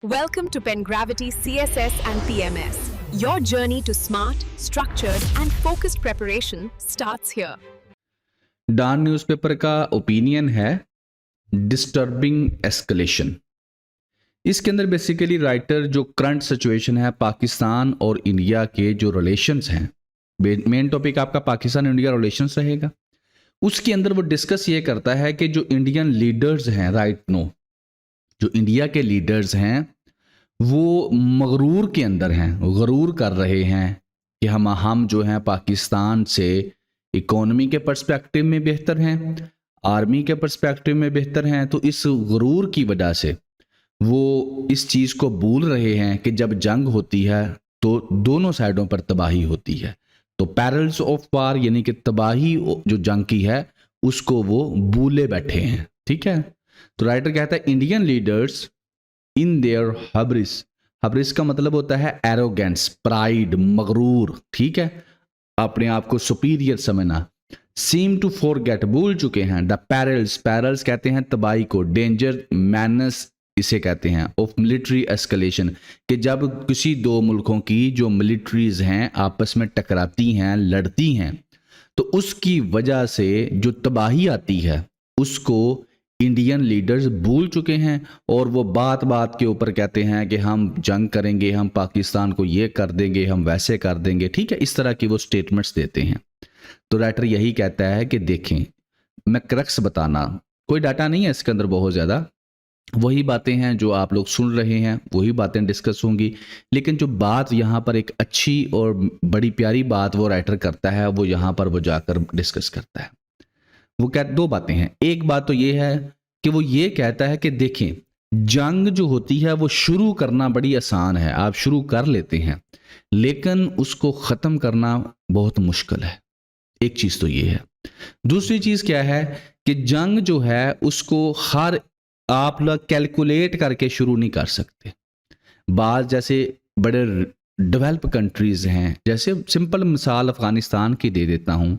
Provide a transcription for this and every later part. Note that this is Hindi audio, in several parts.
Welcome to Penn Gravity CSS and PMS. Your journey to smart, structured, and focused preparation starts here. Dawn newspaper का ओपिनियन है डिस्टर्बिंग एस्केलेशन। इसके अंदर बेसिकली राइटर जो करंट सिचुएशन है पाकिस्तान और इंडिया के जो रिलेशंस हैं, मेन टॉपिक आपका पाकिस्तान इंडिया रिलेशंस रहेगा। उसके अंदर वो डिस्कस ये करता है कि जो इंडियन लीडर्स हैं राइट नो, जो इंडिया के लीडर्स हैं वो मगरूर के अंदर हैं, गरूर कर रहे हैं कि हम जो हैं पाकिस्तान से इकोनॉमी के पर्सपेक्टिव में बेहतर हैं, आर्मी के पर्सपेक्टिव में बेहतर हैं। तो इस गुरूर की वजह से वो इस चीज़ को भूल रहे हैं कि जब जंग होती है तो दोनों साइडों पर तबाही होती है। तो पैरल्स ऑफ वार यानी कि तबाही जो जंग की है उसको वो भूले बैठे हैं। ठीक है, तो राइटर कहता है इंडियन लीडर्स इन देयर हब्रिस का मतलब होता है एरोगेंस, प्राइड, मगरूर। ठीक है, अपने आप को सुपीरियर समझना। सीम टू फॉरगेट, भूल चुके हैं। द पैरल्स कहते हैं तबाही को, डेंजर मैनस इसे कहते हैं, ऑफ मिलिट्री एस्केलेशन, कि जब किसी दो मुल्कों की जो मिलिट्रीज हैं आपस में टकराती हैं, लड़ती हैं, तो उसकी वजह से जो तबाही आती है उसको इंडियन लीडर्स भूल चुके हैं और वो बात बात के ऊपर कहते हैं कि हम जंग करेंगे, हम पाकिस्तान को ये कर देंगे, हम वैसे कर देंगे। ठीक है, इस तरह की वो स्टेटमेंट्स देते हैं। तो राइटर यही कहता है कि देखें, मैं क्रक्स बताना, कोई डाटा नहीं है इसके अंदर बहुत ज़्यादा, वही बातें हैं जो आप लोग सुन रहे हैं, वही बातें डिस्कस होंगी। लेकिन जो बात यहाँ पर एक अच्छी और बड़ी प्यारी बात वो राइटर करता है, वो यहाँ पर वो जाकर डिस्कस करता है। वो क्या, दो बातें हैं। एक बात तो ये है कि वो ये कहता है कि देखें, जंग जो होती है वो शुरू करना बड़ी आसान है, आप शुरू कर लेते हैं, लेकिन उसको ख़त्म करना बहुत मुश्किल है। एक चीज़ तो ये है। दूसरी चीज़ क्या है कि जंग जो है उसको हर आप लोग कैलकुलेट करके शुरू नहीं कर सकते। बात जैसे बड़े डेवलप कंट्रीज़ हैं, जैसे सिंपल मिसाल अफ़गानिस्तान की दे देता हूँ,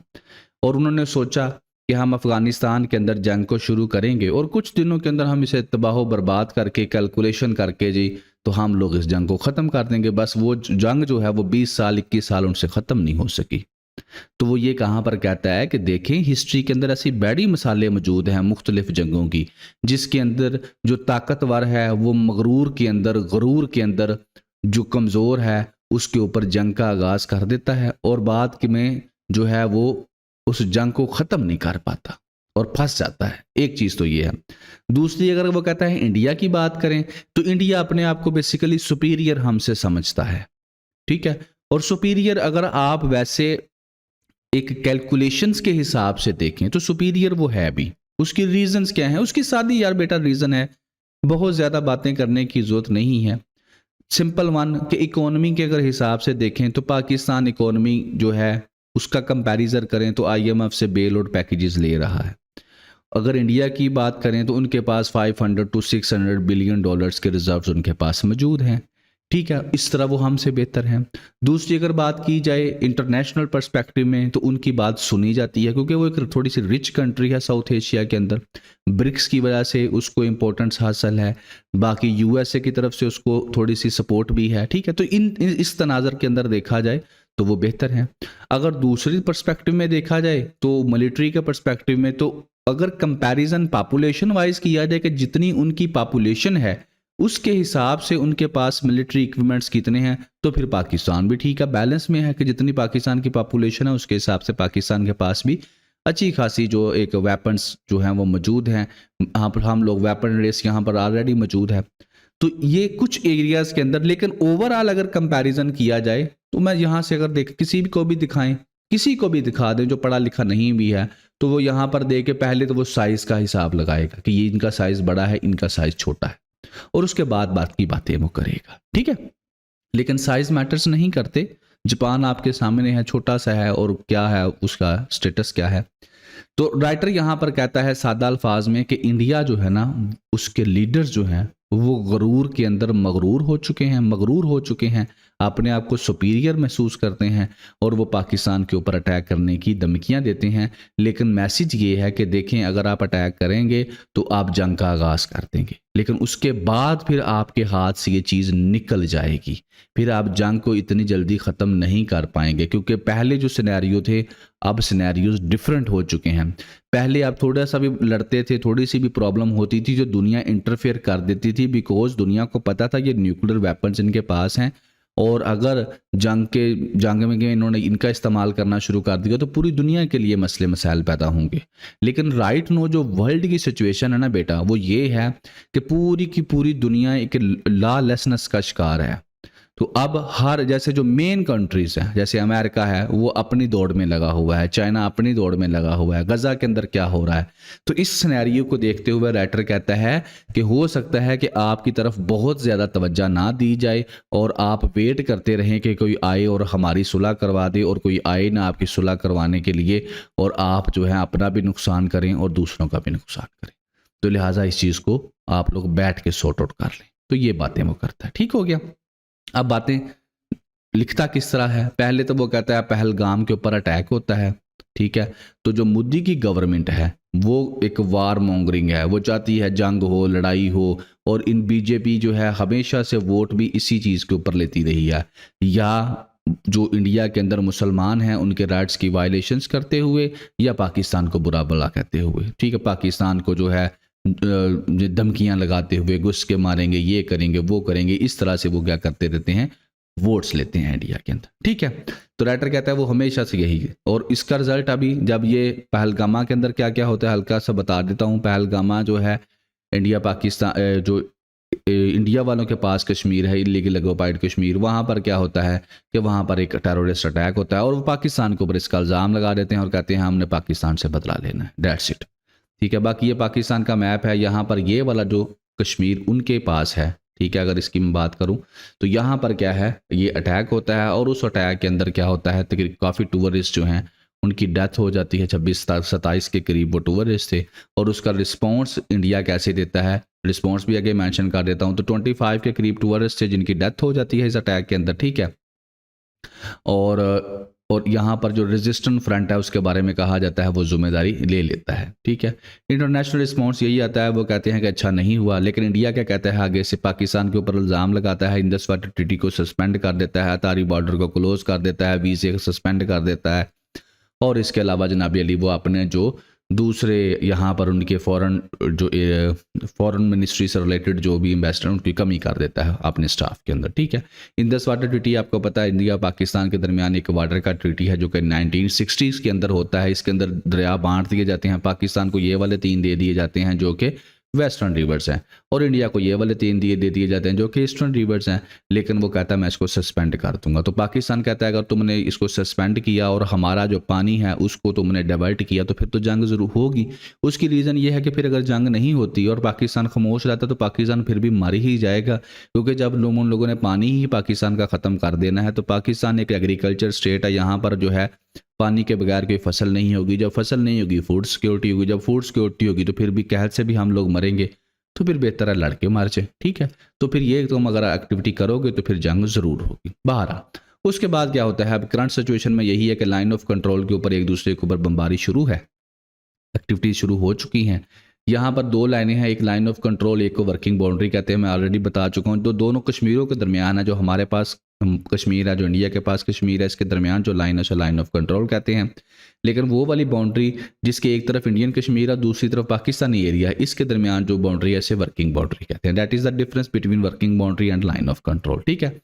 और उन्होंने सोचा कि हम अफ़गानिस्तान के अंदर जंग को शुरू करेंगे और कुछ दिनों के अंदर हम इसे तबाह बर्बाद करके कैलकुलेशन करके जी तो हम लोग इस जंग को ख़त्म कर देंगे। बस वो जंग जो है वो 20 साल 21 साल उनसे ख़त्म नहीं हो सकी। तो वो ये कहाँ पर कहता है कि देखें, हिस्ट्री के अंदर ऐसी बड़ी मिसालें मौजूद हैं मुख्तलिफ जंगों की, जिसके अंदर जो ताकतवर है वो मगरूर के अंदर, गरूर के अंदर जो कमज़ोर है उसके ऊपर जंग का आगाज़ कर देता है और बाद में जो है वो उस जंग को ख़त्म नहीं कर पाता और फंस जाता है। एक चीज़ तो ये है। दूसरी, अगर वो कहता है इंडिया की बात करें तो इंडिया अपने आप को बेसिकली सुपीरियर हमसे समझता है। ठीक है, और सुपीरियर अगर आप वैसे एक कैलकुलेशंस के हिसाब से देखें तो सुपीरियर वो है भी। उसकी रीजंस क्या है, उसकी सादी यार बेटा रीज़न है, बहुत ज़्यादा बातें करने की ज़रूरत नहीं है। सिंपल वन कि इकोनॉमी के अगर हिसाब से देखें तो पाकिस्तान इकोनॉमी जो है उसका कंपैरिजन करें तो IMF से बेल आउट पैकेजेस ले रहा है। अगर इंडिया की बात करें तो उनके पास 500 to 600 बिलियन डॉलर्स के रिजर्व्स उनके पास मौजूद हैं। ठीक है, इस तरह वो हमसे बेहतर हैं। दूसरी अगर बात की जाए इंटरनेशनल पर्सपेक्टिव में तो उनकी बात सुनी जाती है क्योंकि वो एक थोड़ी सी रिच कंट्री है साउथ एशिया के अंदर, ब्रिक्स की वजह से उसको इम्पोर्टेंस हासिल है, बाकी USA की तरफ से उसको थोड़ी सी सपोर्ट भी है। ठीक है, तो इस तनाज़र के अंदर देखा जाए तो वो बेहतर है। अगर दूसरी पर्सपेक्टिव में देखा जाए तो मिलिट्री के पर्सपेक्टिव में, तो अगर कंपैरिजन पॉपुलेशन वाइज किया जाए कि जितनी उनकी पॉपुलेशन है उसके हिसाब से उनके पास मिलिट्री इक्विपमेंट्स कितने हैं, तो फिर पाकिस्तान भी ठीक है, बैलेंस में है कि जितनी पाकिस्तान की पॉपुलेशन है उसके हिसाब से पाकिस्तान के पास भी अच्छी खासी जो एक वेपन्स जो हैं वो मौजूद हैं। यहाँ पर हम लोग वेपन रेस यहाँ पर ऑलरेडी मौजूद है। तो ये कुछ एरियाज़ के अंदर, लेकिन ओवरऑल अगर कंपैरिजन किया जाए तो मैं यहाँ से अगर किसी को भी दिखाएं, किसी को भी दिखा दें जो पढ़ा लिखा नहीं भी है, तो वो यहाँ पर दे के पहले तो वो साइज़ का हिसाब लगाएगा कि ये इनका साइज़ बड़ा है, इनका साइज़ छोटा है, और उसके बाद बात की बातें वो करेगा। ठीक है, लेकिन साइज़ मैटर्स नहीं करते। जापान आपके सामने है, छोटा सा है, और क्या है उसका स्टेटस क्या है। तो राइटर यहाँ पर कहता है सादा अल्फाज में कि इंडिया जो है ना, उसके लीडर्स जो हैं वो गरूर के अंदर मगरूर हो चुके हैं, अपने आप को सुपीरियर महसूस करते हैं और वो पाकिस्तान के ऊपर अटैक करने की धमकियां देते हैं। लेकिन मैसेज ये है कि देखें, अगर आप अटैक करेंगे तो आप जंग का आगाज़ कर देंगे, लेकिन उसके बाद फिर आपके हाथ से ये चीज़ निकल जाएगी, फिर आप जंग को इतनी जल्दी ख़त्म नहीं कर पाएंगे, क्योंकि पहले जो सिनेरियो थे अब सिनेरियोज डिफरेंट हो चुके हैं। पहले आप थोड़ा सा भी लड़ते थे, थोड़ी सी भी प्रॉब्लम होती थी, जो दुनिया इंटरफेयर कर देती थी, बिकॉज दुनिया को पता था ये न्यूक्लियर वेपन्स इनके पास हैं और अगर जंग में इन्होंने इनका इस्तेमाल करना शुरू कर दिया तो पूरी दुनिया के लिए मसले मसाइल पैदा होंगे। लेकिन राइट नो जो वर्ल्ड की सिचुएशन है ना बेटा, वो ये है कि पूरी की पूरी दुनिया एक लॉलेसनेस का शिकार है। तो अब हर जैसे जो मेन कंट्रीज हैं, जैसे अमेरिका है वो अपनी दौड़ में लगा हुआ है, चाइना अपनी दौड़ में लगा हुआ है, गजा के अंदर क्या हो रहा है। तो इस सिनेरियो को देखते हुए राइटर कहता है कि हो सकता है कि आपकी तरफ बहुत ज़्यादा तवज्जो ना दी जाए और आप वेट करते रहें कि कोई आए और हमारी सुलह करवा दे, और कोई आए ना आपकी सुलह करवाने के लिए, और आप जो है अपना भी नुकसान करें और दूसरों का भी नुकसान करें। तो लिहाजा इस चीज़ को आप लोग बैठ के सॉर्ट आउट कर लें। तो ये बातें वो करता है, ठीक हो गया। अब बातें लिखता किस तरह है, पहले तो वो कहता है पहलगाम के ऊपर अटैक होता है, ठीक है। तो जो मोदी की गवर्नमेंट है वो एक वार मॉन्गरिंग है, वो चाहती है जंग हो, लड़ाई हो, और इन बीजेपी जो है हमेशा से वोट भी इसी चीज़ के ऊपर लेती रही है, या जो इंडिया के अंदर मुसलमान हैं उनके राइट्स की वायलेशंस करते हुए, या पाकिस्तान को बुरा भला कहते हुए, ठीक है। पाकिस्तान को जो है धमकियां लगाते हुए, घुस के मारेंगे, ये करेंगे, वो करेंगे, इस तरह से वो क्या करते रहते हैं, वोट्स लेते हैं इंडिया के अंदर, ठीक है। तो राइटर कहता है वो हमेशा से यही है, और इसका रिजल्ट अभी जब ये पहलगामा के अंदर क्या क्या होता है हल्का सा बता देता हूँ। पहलगामा जो है इंडिया पाकिस्तान जो इंडिया वालों के पास कश्मीर है, इलीगल ऑक्युपाइड कश्मीर, वहाँ पर क्या होता है कि वहाँ पर एक टेररिस्ट अटैक होता है और वो पाकिस्तान के ऊपर इसका इल्ज़ाम लगा देते हैं और कहते हैं हमने पाकिस्तान से बदला लेना है, दैट्स इट, ठीक है। बाकी ये पाकिस्तान का मैप है, यहाँ पर ये वाला जो कश्मीर उनके पास है, ठीक है। अगर इसकी मैं बात करूं तो यहाँ पर क्या है, ये अटैक होता है और उस अटैक के अंदर क्या होता है, तकरीबन काफ़ी टूरिस्ट जो हैं उनकी डेथ हो जाती है, 26-27 के करीब वो टूरिस्ट थे। और उसका रिस्पॉन्स इंडिया कैसे देता है, रिस्पॉन्स भी आगे मेंशन कर देता हूँ। तो 25 के करीब टूरिस्ट थे जिनकी डेथ हो जाती है इस अटैक के अंदर, ठीक है। और यहाँ पर जो रेजिस्टेंट फ्रंट है उसके बारे में कहा जाता है वो जिम्मेदारी ले लेता है, ठीक है। इंटरनेशनल रिस्पॉन्स यही आता है, वो कहते हैं कि अच्छा नहीं हुआ, लेकिन इंडिया क्या कहता है, आगे से पाकिस्तान के ऊपर इल्ज़ाम लगाता है, इंडस वाटर ट्रीटी को सस्पेंड कर देता है, अतारी बॉर्डर को क्लोज कर देता है, वीज़े को सस्पेंड कर देता है, और इसके अलावा जनाबी अली वो अपने जो दूसरे यहाँ पर उनके फॉरेन मिनिस्ट्री से रिलेटेड जो भी इन्वेस्टर उनकी कमी कर देता है अपने स्टाफ के अंदर, ठीक है। इंडस वाटर ट्रीटी आपको पता है इंडिया पाकिस्तान के दरमियान एक वाटर का ट्रीटी है जो कि 1960s के अंदर होता है। इसके अंदर दरिया बांट दिए जाते हैं, पाकिस्तान को ये वाले 3 दे दिए जाते हैं जो कि वेस्टर्न रिवर्स हैं, और इंडिया को ये वाले 3 दे दिए जाते हैं जो कि ईस्टर्न रिवर्स हैं। लेकिन वो कहता है मैं इसको सस्पेंड कर दूंगा। तो पाकिस्तान कहता है अगर तुमने इसको सस्पेंड किया और हमारा जो पानी है उसको तुमने डाइवर्ट किया तो फिर तो जंग जरूर होगी। उसकी रीज़न ये है कि फिर अगर जंग नहीं होती और पाकिस्तान खामोश रहता तो पाकिस्तान फिर भी मर ही जाएगा, क्योंकि जब उन लोगों ने पानी ही पाकिस्तान का ख़त्म कर देना है। तो पाकिस्तान एक एग्रीकल्चर स्टेट है, यहाँ पर जो है पानी के बगैर कोई फसल नहीं होगी, जब फसल नहीं होगी फूड सिक्योरिटी होगी, जब फूड सिक्योरिटी होगी तो फिर भी कहत से भी हम लोग मरेंगे, तो फिर बेहतर है लड़के मार जाए, ठीक है। तो फिर ये तुम अगर एक्टिविटी करोगे तो फिर जंग ज़रूर होगी। बहरहाल उसके बाद क्या होता है, अब करंट सिचुएशन में यही है कि लाइन ऑफ कंट्रोल के ऊपर एक दूसरे के ऊपर बमबारी शुरू है, एक्टिविटी शुरू हो चुकी हैं। यहाँ पर 2 लाइनें हैं, एक लाइन ऑफ कंट्रोल, एक को वर्किंग बाउंड्री कहते हैं, मैं ऑलरेडी बता चुका हूँ। तो दोनों कश्मीरों के दरमियान है, जो हमारे पास कश्मीर है, जो इंडिया के पास कश्मीर है, इसके दरमियान जो लाइन है उसे लाइन ऑफ कंट्रोल कहते हैं। लेकिन वो वाली बाउंड्री जिसके एक तरफ इंडियन कश्मीर है दूसरी तरफ पाकिस्तानी एरिया है, इसके दरमियान जो बाउंड्री है इसे वर्किंग बाउंड्री कहते हैं। That is the difference between working boundary and line of control, ठीक है।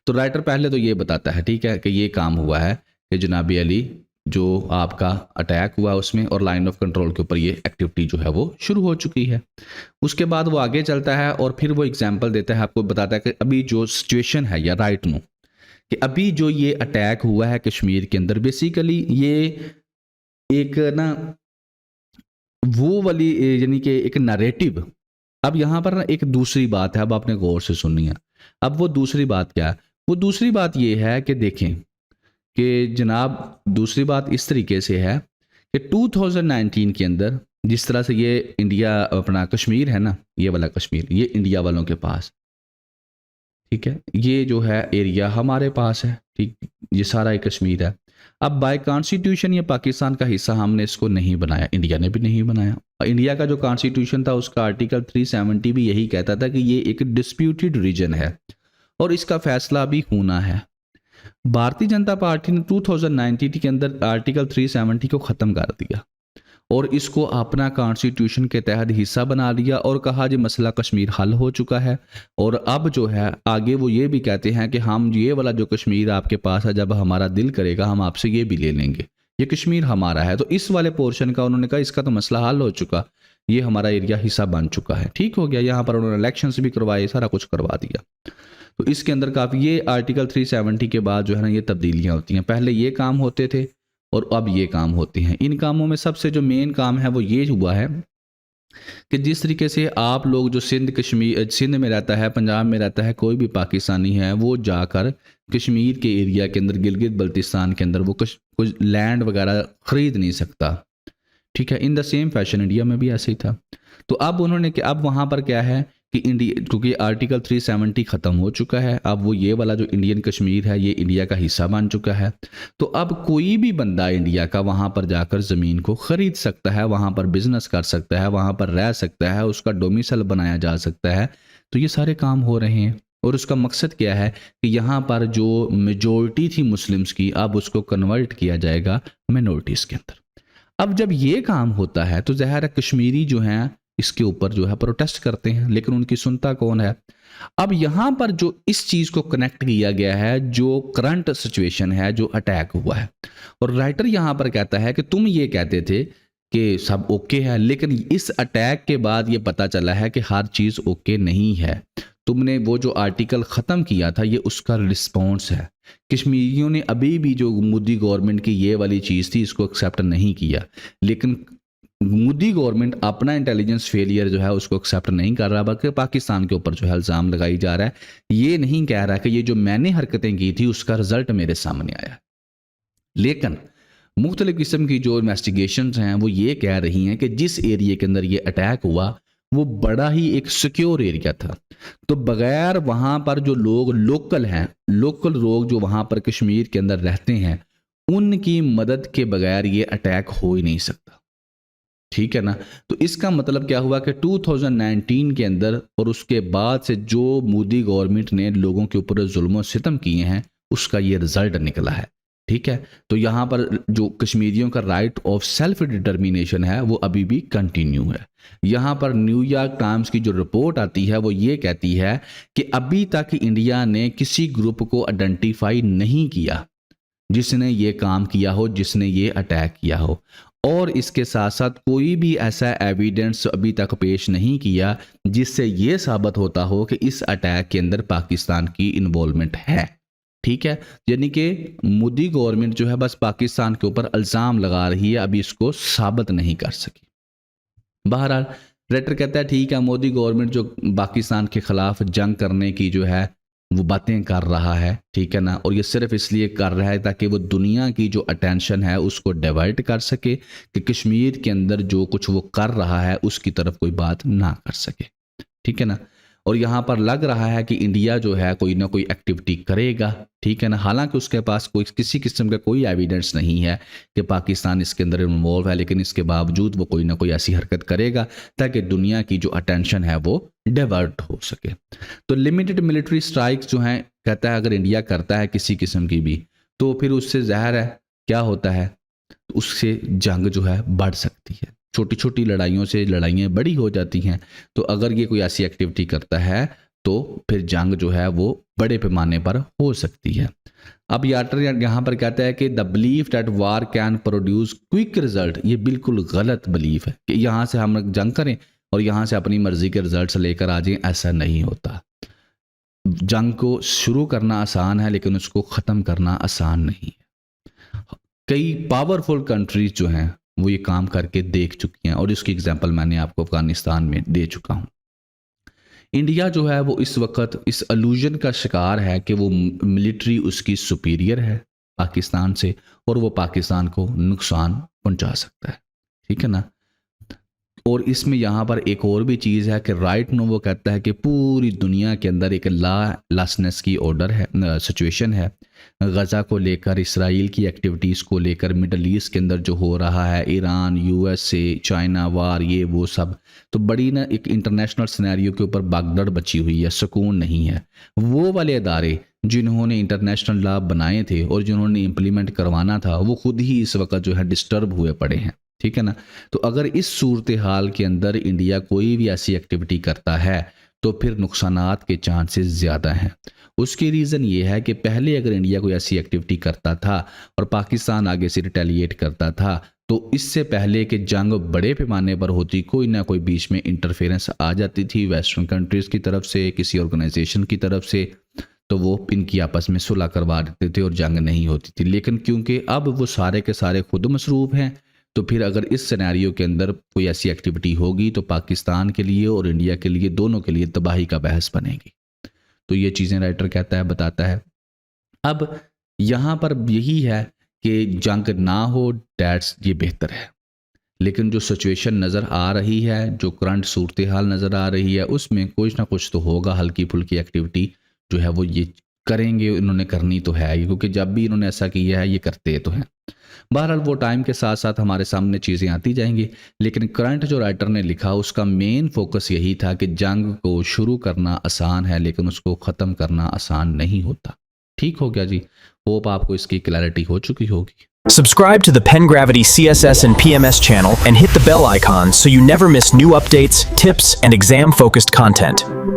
तो राइटर पहले तो ये बताता है, ठीक है, कि ये काम हुआ है कि जनाबी अली जो आपका अटैक हुआ उसमें और लाइन ऑफ कंट्रोल के ऊपर ये एक्टिविटी जो है वो शुरू हो चुकी है। उसके बाद वो आगे चलता है और फिर वो एग्जांपल देता है, आपको बताता है कि अभी जो सिचुएशन है या राइट नो कि अभी जो ये अटैक हुआ है कश्मीर के अंदर, बेसिकली ये एक ना वो वाली यानी कि एक नैरेटिव। अब यहाँ पर ना एक दूसरी बात है, अब आपने गौर से सुननी है। अब वो दूसरी बात क्या है, वो दूसरी बात ये है कि देखें कि जनाब दूसरी बात इस तरीके से है कि 2019 के अंदर जिस तरह से ये इंडिया अपना कश्मीर है ना, ये वाला कश्मीर ये इंडिया वालों के पास, ठीक है, ये जो है एरिया हमारे पास है, ठीक, ये सारा ही कश्मीर है। अब बाय कॉन्स्टिट्यूशन ये पाकिस्तान का हिस्सा हमने इसको नहीं बनाया, इंडिया ने भी नहीं बनाया। इंडिया का जो कॉन्स्टिट्यूशन था उसका आर्टिकल 370 भी यही कहता था कि ये एक डिस्प्यूटेड रीजन है और इसका फैसला भी होना है। भारतीय जनता पार्टी ने 2019 के अंदर आर्टिकल 370 को ख़त्म कर दिया और इसको अपना कॉन्स्टिट्यूशन के तहत हिस्सा बना लिया और कहा जी मसला कश्मीर हल हो चुका है। और अब जो है आगे वो ये भी कहते हैं कि हम ये वाला जो कश्मीर आपके पास है, जब हमारा दिल करेगा हम आपसे ये भी ले लेंगे, ये कश्मीर हमारा है। तो इस वाले पोर्शन का उन्होंने कहा इसका तो मसला हल हो चुका, ये हमारा एरिया हिस्सा बन चुका है, ठीक हो गया। यहाँ पर उन्होंने इलेक्शंस भी करवाए, सारा कुछ करवा दिया। तो इसके अंदर काफ़ी ये आर्टिकल 370 के बाद जो है ना ये तब्दीलियाँ होती हैं। पहले ये काम होते थे और अब ये काम होते हैं। इन कामों में सबसे जो मेन काम है वो ये हुआ है कि जिस तरीके से आप लोग जो सिंध में रहता है, पंजाब में रहता है, कोई भी पाकिस्तानी है वो जाकर कश्मीर के एरिया के अंदर गिलगित बल्तिस्तान के अंदर वो कुछ लैंड वगैरह ख़रीद नहीं सकता, ठीक है। In the same fashion India में भी ऐसे ही था। तो अब उन्होंने अब वहाँ पर क्या है कि इंडिया, क्योंकि आर्टिकल 370 ख़त्म हो चुका है, अब वो ये वाला जो इंडियन कश्मीर है ये इंडिया का हिस्सा बन चुका है। तो अब कोई भी बंदा इंडिया का वहाँ पर जाकर ज़मीन को ख़रीद सकता है, वहाँ पर बिजनेस कर सकता है, वहाँ पर रह सकता है, उसका डोमिसाइल बनाया जा सकता है। तो ये सारे काम हो रहे हैं और उसका मकसद क्या है कि यहाँ पर जो मेजॉरिटी थी मुस्लिम्स की, अब उसको कन्वर्ट किया जाएगा मिनॉरिटीज़ के अंदर। अब जब ये काम होता है तो ज़ाहिर है कश्मीरी जो हैं इसके ऊपर जो है प्रोटेस्ट करते हैं, लेकिन उनकी सुनता कौन है। अब यहाँ पर जो इस चीज़ को कनेक्ट किया गया है, जो करंट सिचुएशन है, जो अटैक हुआ है, और राइटर यहाँ पर कहता है कि तुम ये कहते थे कि सब ओके है, लेकिन इस अटैक के बाद ये पता चला है कि हर चीज़ ओके नहीं है। तुमने वो जो आर्टिकल ख़त्म किया था ये उसका रिस्पॉन्स है। कश्मीरियों ने अभी भी जो मोदी गवर्नमेंट की ये वाली चीज़ थी इसको एक्सेप्ट नहीं किया, लेकिन मोदी गवर्नमेंट अपना इंटेलिजेंस फेलियर जो है उसको एक्सेप्ट नहीं कर रहा, बल्कि पाकिस्तान के ऊपर जो है इल्ज़ाम लगाई जा रहा है। ये नहीं कह रहा कि ये जो मैंने हरकतें की थी उसका रिजल्ट मेरे सामने आया। लेकिन मुख्तलिफ किस्म की जो इन्वेस्टिगेशंस हैं वो ये कह रही हैं कि जिस एरिया के अंदर ये अटैक हुआ वो बड़ा ही एक सिक्योर एरिया था। तो बगैर वहाँ पर जो लोग लोकल हैं, लोकल लोग जो वहाँ पर कश्मीर के अंदर रहते हैं, उनकी मदद के बगैर ये अटैक हो ही नहीं सकता, ठीक है ना। तो इसका मतलब क्या हुआ कि 2019 के अंदर और उसके बाद से जो मोदी गवर्नमेंट ने लोगों के ऊपर जुल्म सितम किए हैं उसका ये रिजल्ट निकला है, ठीक है। तो यहाँ पर जो कश्मीरियों का राइट ऑफ सेल्फ डिटर्मिनेशन है वो अभी भी कंटिन्यू है। यहाँ पर न्यूयॉर्क टाइम्स की जो रिपोर्ट आती है वो ये कहती है कि अभी तक इंडिया ने किसी ग्रुप को आइडेंटिफाई नहीं किया जिसने ये काम किया हो, जिसने ये अटैक किया हो, और इसके साथ साथ कोई भी ऐसा एविडेंस अभी तक पेश नहीं किया जिससे ये साबित होता हो कि इस अटैक के अंदर पाकिस्तान की इन्वॉल्वमेंट है, ठीक है। यानी कि मोदी गवर्नमेंट जो है बस पाकिस्तान के ऊपर इल्ज़ाम लगा रही है, अभी इसको साबित नहीं कर सकी। बहरहाल रेटर कहता है ठीक है, मोदी गवर्नमेंट जो पाकिस्तान के खिलाफ जंग करने की जो है वो बातें कर रहा है, ठीक है ना, और ये सिर्फ इसलिए कर रहा है ताकि वो दुनिया की जो अटेंशन है उसको डाइवर्ट कर सके कि कश्मीर के अंदर जो कुछ वो कर रहा है उसकी तरफ कोई बात ना कर सके, ठीक है ना। और यहाँ पर लग रहा है कि इंडिया जो है कोई ना कोई एक्टिविटी करेगा, ठीक है ना, हालांकि उसके पास कोई किसी किस्म का कोई एविडेंस नहीं है कि पाकिस्तान इसके अंदर इन्वॉल्व है, लेकिन इसके बावजूद वो कोई ना कोई ऐसी हरकत करेगा ताकि दुनिया की जो अटेंशन है वो डाइवर्ट हो सके। तो लिमिटेड मिलिट्री स्ट्राइक्स जो हैं, कहता है अगर इंडिया करता है किसी किस्म की भी तो फिर उससे ज़ाहिर है क्या होता है, उससे जंग जो है बढ़ सकती है। छोटी छोटी लड़ाइयों से लड़ाइयाँ बड़ी हो जाती हैं। तो अगर ये कोई ऐसी एक्टिविटी करता है तो फिर जंग जो है वो बड़े पैमाने पर हो सकती है। अब याटर यहाँ पर कहता है कि the belief that war can produce quick result, ये बिल्कुल गलत बिलीफ है कि यहाँ से हम जंग करें और यहाँ से अपनी मर्जी के रिजल्ट्स लेकर आ जाएं, ऐसा नहीं होता। जंग को शुरू करना आसान है लेकिन उसको ख़त्म करना आसान नहीं है। कई पावरफुल कंट्रीज जो हैं वो ये काम करके देख चुकी हैं और इसकी एग्जांपल मैंने आपको अफगानिस्तान में दे चुका हूँ। इंडिया जो है वो इस वक्त इस अलूजन का शिकार है कि वो मिलिट्री उसकी सुपीरियर है पाकिस्तान से और वो पाकिस्तान को नुकसान पहुंचा सकता है, ठीक है ना। और इसमें यहाँ पर एक और भी चीज़ है कि राइट नो वो कहता है कि पूरी दुनिया के अंदर एक लॉलेसनेस की ऑर्डर है, सिचुएशन है। गज़ा को लेकर, इसराइल की एक्टिविटीज़ को लेकर, मिडल ईस्ट के अंदर जो हो रहा है, ईरान, यूएसए, चाइना वार, ये वो सब, तो बड़ी ना एक इंटरनेशनल सिनेरियो के ऊपर भागदड़ बची हुई है, सुकून नहीं है। वो वाले अदारे जिन्होंने इंटरनेशनल लॉ बनाए थे और जिन्होंने इम्प्लीमेंट करवाना था, वो खुद ही इस वक्त जो है डिस्टर्ब हुए पड़े हैं, ठीक है ना। तो अगर इस सूरत हाल के अंदर इंडिया कोई भी ऐसी एक्टिविटी करता है तो फिर नुकसानात के चांसेस ज़्यादा हैं। उसकी रीज़न ये है कि पहले अगर इंडिया कोई ऐसी एक्टिविटी करता था और पाकिस्तान आगे से रिटेलिएट करता था, तो इससे पहले कि जंग बड़े पैमाने पर होती, कोई ना कोई बीच में इंटरफेरेंस आ जाती थी वेस्टर्न कंट्रीज़ की तरफ से, किसी ऑर्गेनाइजेशन की तरफ से, तो वो इनकी आपस में सुलह करवा देते थे और जंग नहीं होती थी। लेकिन क्योंकि अब वो सारे के सारे खुद मसरूफ़ हैं, तो फिर अगर इस सिनेरियो के अंदर कोई ऐसी एक्टिविटी होगी तो पाकिस्तान के लिए और इंडिया के लिए, दोनों के लिए तबाही का बहस बनेगी। तो ये चीज़ें राइटर कहता है, बताता है। अब यहाँ पर यही है कि जंग ना हो, डैट्स ये बेहतर है। लेकिन जो सिचुएशन नज़र आ रही है, जो करंट सूरत हाल नज़र आ रही है, उसमें कुछ ना कुछ तो होगा, हल्की फुल्की एक्टिविटी जो है वो ये करेंगे, इन्होंने करनी तो है, क्योंकि जब भी इन्होंने ऐसा किया है ये करते तो हैं। बहरहाल वो टाइम के साथ साथ हमारे सामने चीज़ें आती जाएंगी, लेकिन करंट जो राइटर ने लिखा उसका मेन फोकस यही था कि जंग को शुरू करना आसान है लेकिन उसको ख़त्म करना आसान नहीं होता। ठीक हो गया जी, होप आपको इसकी क्लैरिटी हो चुकी होगी। Subscribe to the Penn Gravity CSS and PMS channel and hit the bell icon so you never miss new updates, tips, and exam-focused content.